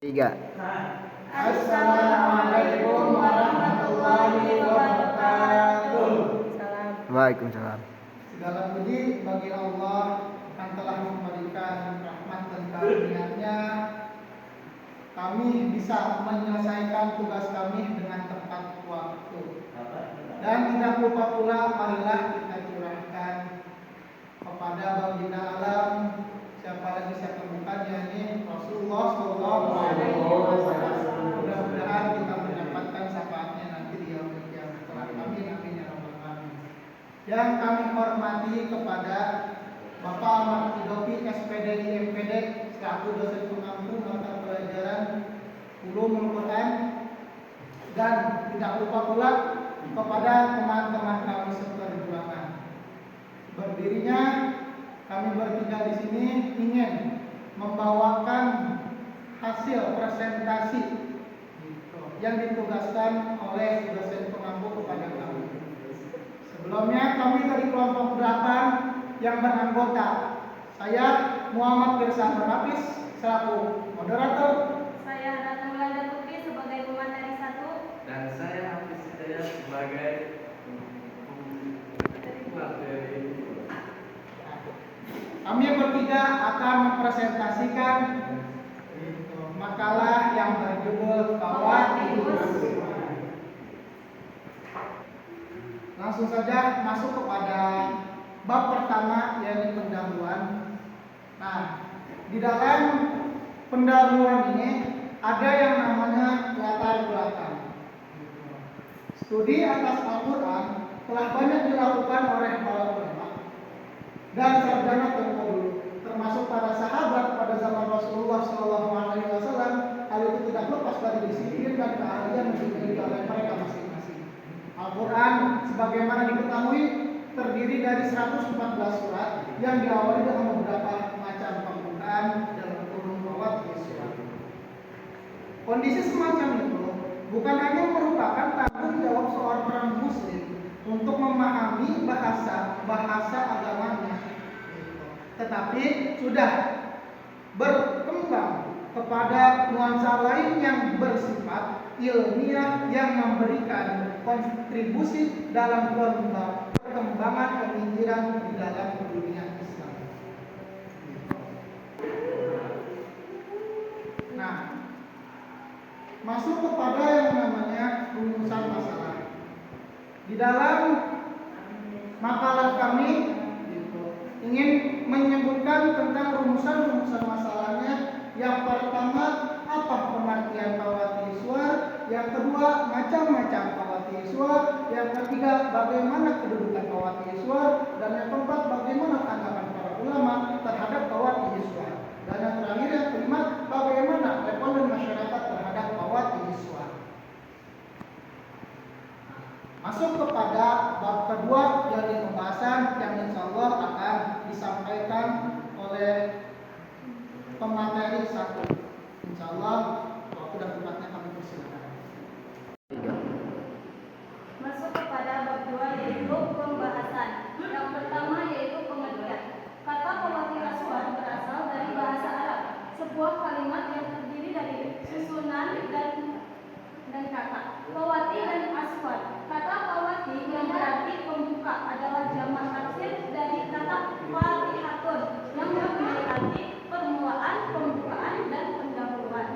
Tiga. Assalamualaikum warahmatullahi wabarakatuh. Waalaikumsalam. Segala puji bagi Allah yang telah memberikan rahmat dan karunia-Nya, kami bisa menyelesaikan tugas kami dengan tepat waktu. Dan tidak lupa pula, marilah kita curahkan kepada baginda alam, siapa lagi siapa bukannya ini, Rasulullah Shallallahu Alaihi Wasallam. Mudah-mudahan kita mendapatkan syafaatnya nanti di yaumul qiyamah kelak. Amin amin ya rabbal alamin. Yang kami hormati kepada Bapak Ahmad Idopi SPD IMPD selaku dosen pengampu mata pelajaran Ulumul Quran, dan tidak lupa pula kepada teman-teman kami seperjuangan. Berdirinya kami bertiga di sini ingin membawakan hasil presentasi yang ditugaskan oleh dosen pengampu kepada kami. Sebelumnya kami dari kelompok 8 yang beranggota saya Muhammad Firsan Hafiz selaku moderator, saya Ratna Melanda Putri sebagai pemateri 1, dan saya Hafiz Hidayat sebagai materi. Kami bertiga akan mempresentasikan makalah yang berjudul Fawaidul Aswan. Langsung saja masuk kepada bab pertama, yaitu pendahuluan. Nah, di dalam pendahuluan ini ada yang namanya latar belakang. Studi atas Al-Quran telah banyak dilakukan oleh para ulama dan sarjana tempo dulu, termasuk para sahabat pada zaman Rasulullah Shallallahu Alaihi Wasallam. Hal itu tidak lepas dari disiplin dan keahlian yang dimiliki oleh mereka masing-masing. Al-Quran sebagaimana diketahui terdiri dari 114 surat yang diawali dengan beberapa macam pembukaan dan ulum fawaid surat. Kondisi semacam itu bukan hanya merupakan tanggung jawab seorang muslim untuk memahami bahasa agamanya, tetapi sudah berkembang kepada nuansa lain yang bersifat ilmiah yang memberikan kontribusi dalam perkembangan pemikiran di dalam dunia Islam. Nah, masuk kepada yang namanya rumusan masalah. Di dalam makalah kami ingin menyebutkan tentang rumusan masalahnya. Yang pertama, apa pengertian fawaidul, yang kedua, macam-macam fawaidul, yang ketiga, bagaimana kedudukan fawaidul, dan yang keempat, bagaimana tanggapan para ulama terhadap fawaidul, dan yang terakhir yang kelima, bagaimana respon masyarakat terhadap fawaidul. Masuk kepada bab kedua, yaitu pembahasan yang insya Allah akan disampaikan oleh pemateri 1. Insya Allah waktu dan tempatnya kami persilakan. masuk kepada bab 2, yaitu pembahasan. Yang pertama yaitu pengertian. Kata fawaidul aswad berasal dari bahasa Arab, sebuah kalimat yang terdiri dari susunan dan kata. Fawati dan aswad. Kata fawati yang berarti pembuka adalah jamak taksir dari kata fatihatun yang memiliki arti permulaan, pembukaan, dan pendahuluan.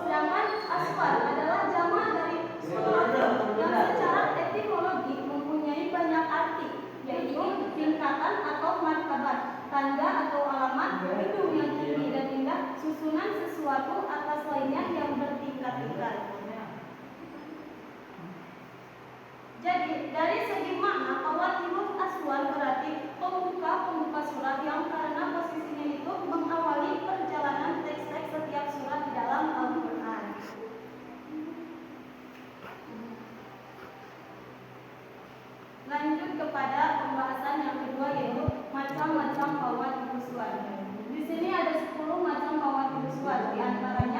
Sedangkan aswad adalah jamak dari surat yang secara etimologi mempunyai banyak arti, yaitu tingkatan atau martabat, tanda atau alamat, gedung yang tinggi dan indah, susunan sesuatu atas lainnya yang bertingkat-tingkat. Jadi, dari segi makna, fawaidul aswad berarti pembuka surat yang karena posisinya itu mengawali perjalanan teks-teks setiap surat di dalam Al-Quran. Lanjut kepada pembahasan yang kedua, yaitu macam-macam fawaidul aswad. Di sini ada 10 macam fawaidul aswad, di antaranya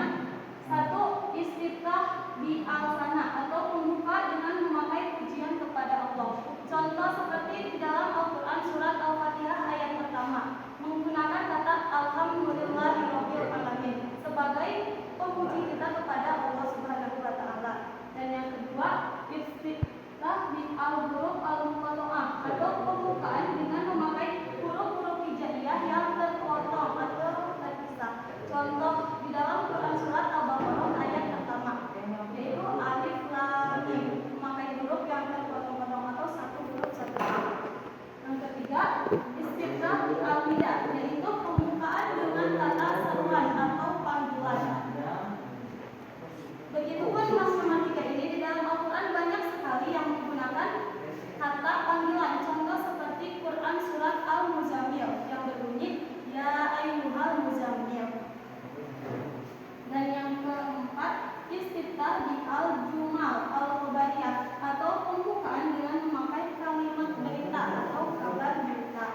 di al-jumal al-khobariyah atau pembukaan dengan memakai kalimat berita atau kabar berita.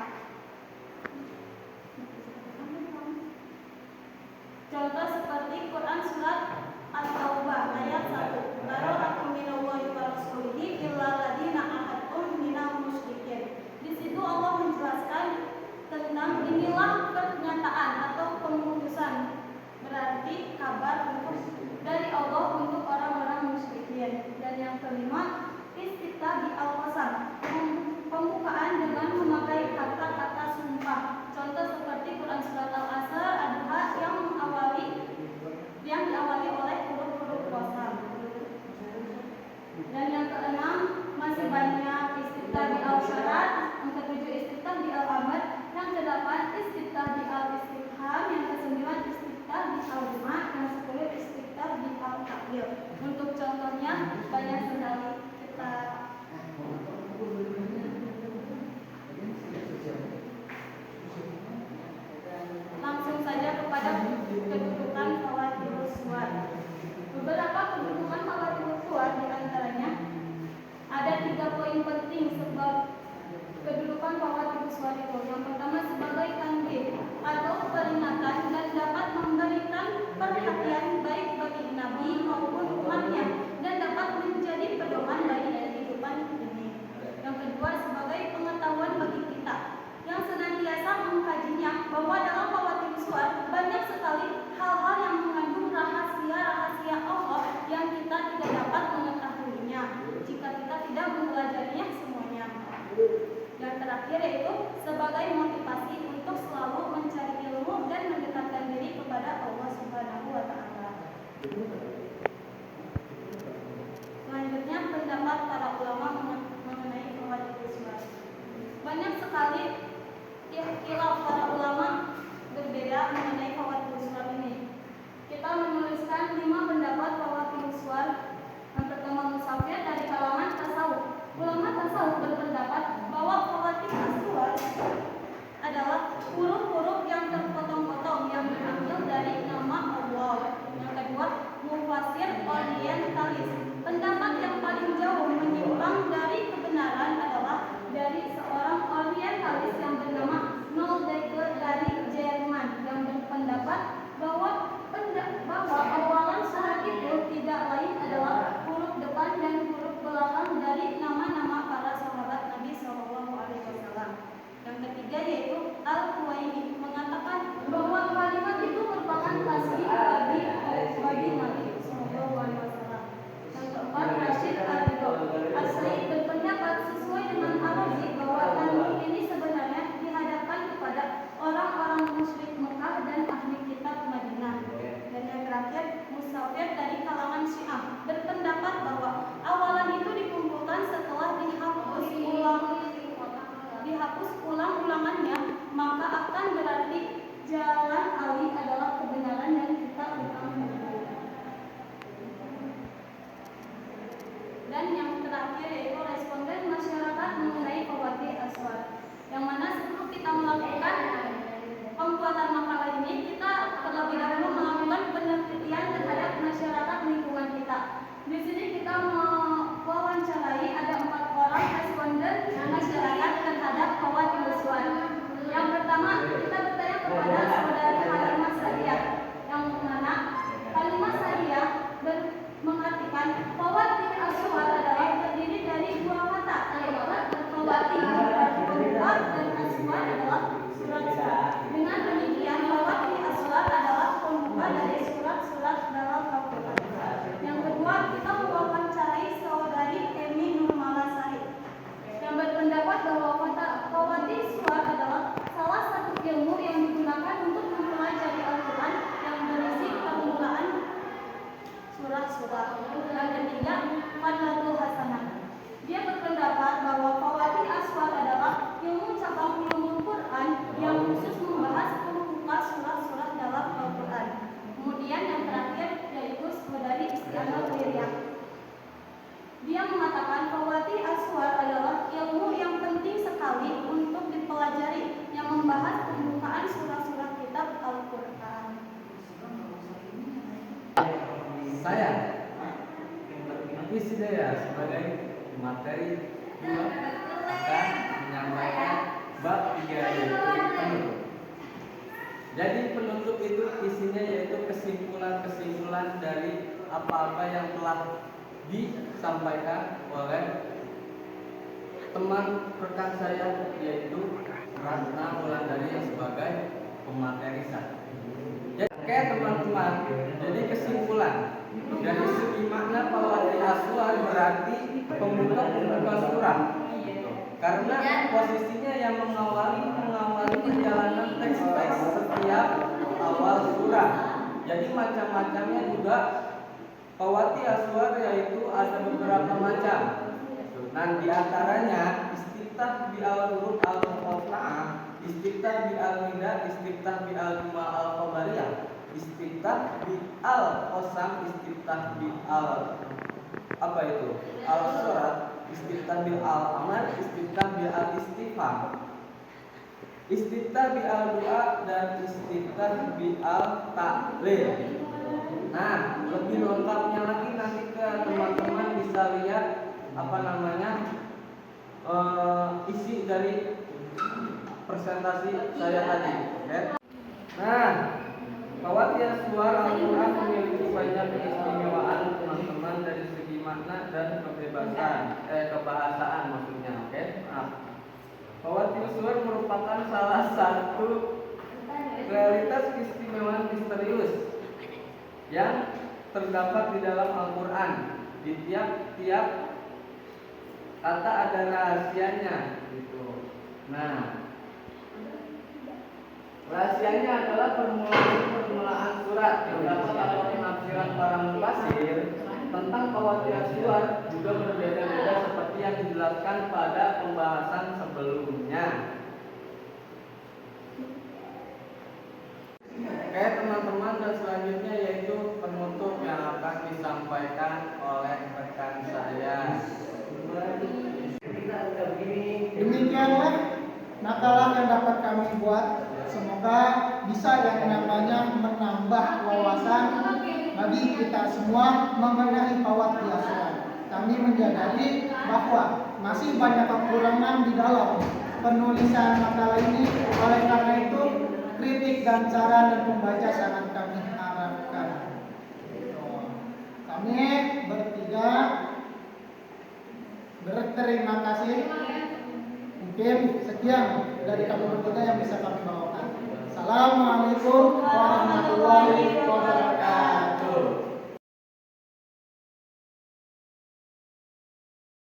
Contoh seperti Quran surat At-Taubah ayat 1. Bara'atun minallahi wa rasulihi illal ladzina ahadtum minal musyrikin. Di situ Allah menjelaskan tentang inilah pernyataan atau pemutusan, berarti kabar dari Allah untuk orang-orang musyrikin. Dan yang kelima, istiftah di al-qasam, pembukaan dengan memakai kata-kata sumpah. Contoh seperti Quran surat Al-Asr Ad-Duha yang diawali oleh huruf-huruf qasam. Dan yang keenam, masih banyak istiftah di al-syarat. Yang ketujuh, istiftah di al-amr. Yang kedelapan, istiftah di al-istifham. Yang kesembilan, istiftah di al-juma'. Yang sepuluh, istiftah di al-ta'lil. Untuk contohnya banyak sekali. Kita langsung saja kepada kedudukan fawatirus suwar. Beberapa kedudukan fawatirus suwar diantaranya ada 3 poin penting sebab kedudukan fawatirus suwar itu. Yang pertama, sebagai tanbih atau peringatan dan dapat memberikan perhatian baik bagi nabi maupun umatnya dan dapat menjadi pedoman bagi kehidupan ini. Yang kedua, sebagai pengetahuan bagi kita yang senantiasa mengkajinya, bahwa dalam fawatirus suwar banyak sekali hal-hal yang mengandung rahasia-rahasia Allah yang kita tidak dapat mengetahuinya jika kita tidak mempelajarinya semuanya. Yang terakhir yaitu sebagai motivasi untuk selalu mencari ilmu dan mendekatkan diri kepada Allah Subhanahu wa taala. Selanjutnya, pendapat para ulama mengenai fawatirus suwar. Banyak sekali ikhtilaf para ulama berbeda mengenai fawatirus suwar ini. Kita menuliskan 5 pendapat fawatirus suwar. Yang pertama, Musafir dari kalangan tasawuf. Ulama tasawuf berpendapat bahwa fawatirus suwar adalah huruf-huruf yang terpotong-potong yang diambil dari nama Allah. Yang kedua, Mufassir orientalis. Pendapat yang paling jauh menyimpang dari kebenaran adalah dari seorang orientalis yang bernama Noldeke dari Jerman, yang berpendapat bahwa awalan surat itu tidak lain adalah huruf depan dan huruf belakang dari nama-nama para sahabat Nabi SAW. Yang ketiga yaitu Al-Huwaini, mengatakan bahwa kalimat itu merupakan tasbih bagi Nabi SAW. Yang keempat, Rashid Ar-Ridho As-Said berpendapat sesuai dengan Al-Razi bahwa tanbih ini sebenarnya dihadapkan kepada orang-orang musyrik Mekah dan ahli kitab Madinah. Dan yang terakhir, Musafir dari kalangan Syiah berpendapat bahwa awalan itu dikumpulkan setelah dihapus ulang-ulangannya, maka akan berarti jalan Ali adalah kebenaran dan kita utama. Dan yang terakhir yaitu responden masyarakat mengenai fawatirus suwar, yang mana sebelum kita melakukan pembuatan makalah ini, kita terlebih dahulu melakukan penelitian terhadap masyarakat lingkungan kita. Di sini kita mewawancarai ada 4 orang responden masyarakat terhadap fawatirus suwar. Yang pertama, kita bertanya kepada saudari Halimah Sa'diyah, yang mana Halimah Sa'diyah mengartikan fawatirus suwar adalah terdiri dari 2 kata, yaitu fawatir berarti pembuka dan aswar adalah surat-surat. Dengan demikian, fawatirus suwar adalah pembuka dari surat-surat dalam Al-Quran. Yang kedua, kita mewawancarai saudari Emi Nurmala Sahid, yang berpendapat bahwa fawatirus suwar adalah salah satu ilmu yang digunakan untuk mempelajari Al-Quran yang berisi permulaan surah-surah. Yang ketiga, Fadlatul Hasanah. Dia berpendapat bahwa fawatirus suwar adalah ilmu cabang ilmu Quran yang khusus membahas pembuka surah-surah dalam Al-Quran. Kemudian yang terakhir yaitu saudari Istianah Wirya. Dia mengatakan fawatirus suwar adalah ilmu yang penting sekali untuk dipelajari yang membahas pembukaan surah-surah kitab Al-Quran. Saya isi daya sebagai materi 2 akan menyampaikan bab 3 yaitu penutup. Jadi penutup itu isinya yaitu kesimpulan-kesimpulan dari apa-apa yang telah disampaikan oleh teman rekan saya yaitu Ratna Wulandari yang sebagai pemateri saya. Oke teman-teman, jadi kesimpulan dari segi makna Pawati Aswar berarti pembuka surah. Karena posisinya yang mengawali perjalanan teks-teks setiap awal surah. Jadi macam-macamnya juga Pawati Aswar yaitu ada beberapa macam. Nah di antaranya istiftah bi al-huruf al-muqatta'ah, istiftah bi al-nida, istiftah bi al-juma al-khabariyah, istiftah bi al-qasam, istiftah bi al al-surat, istiftah bi al-amr, istiftah bi al-istifham, istiftah bi al-du'a dan istiftah bi al-ta'lil. Nah, lebih lengkapnya lagi nanti ke teman-teman bisa lihat isi dari presentasi saya tadi. Okay? Nah, Pawati Aswar Al-Quran memiliki banyak keistimewaan teman-teman dari segi makna dan kebahasaan maksudnya. Oke? Nah, Pawati Aswar merupakan salah satu realitas keistimewaan misterius yang terdapat di dalam Al-Quran. Di tiap-tiap kata ada rahasianya gitu. Nah, rahasianya adalah permulaan surat. Terdapat dalam penafsiran para mufasir tentang Pawati Aswar juga berbeda-beda seperti yang dijelaskan pada pembahasan sebelumnya. Oke teman-teman, dan selanjutnya yaitu penutup yang akan disampaikan oleh rekan saya. Demikianlah nakalah yang dapat kami buat. Semoga bisa yang namanya menambah wawasan bagi kita semua mengenai Pawati Aswar. Kami menyadari bahwa masih banyak kekurangan di dalam penulisan makalah ini. Oleh karena itu, kritik dan saran dan pembaca sangat kami harapkan. Kami bertiga berterima kasih. Mungkin sekian dari kami bertiga yang bisa kami bawakan. Assalamualaikum warahmatullahi wabarakatuh.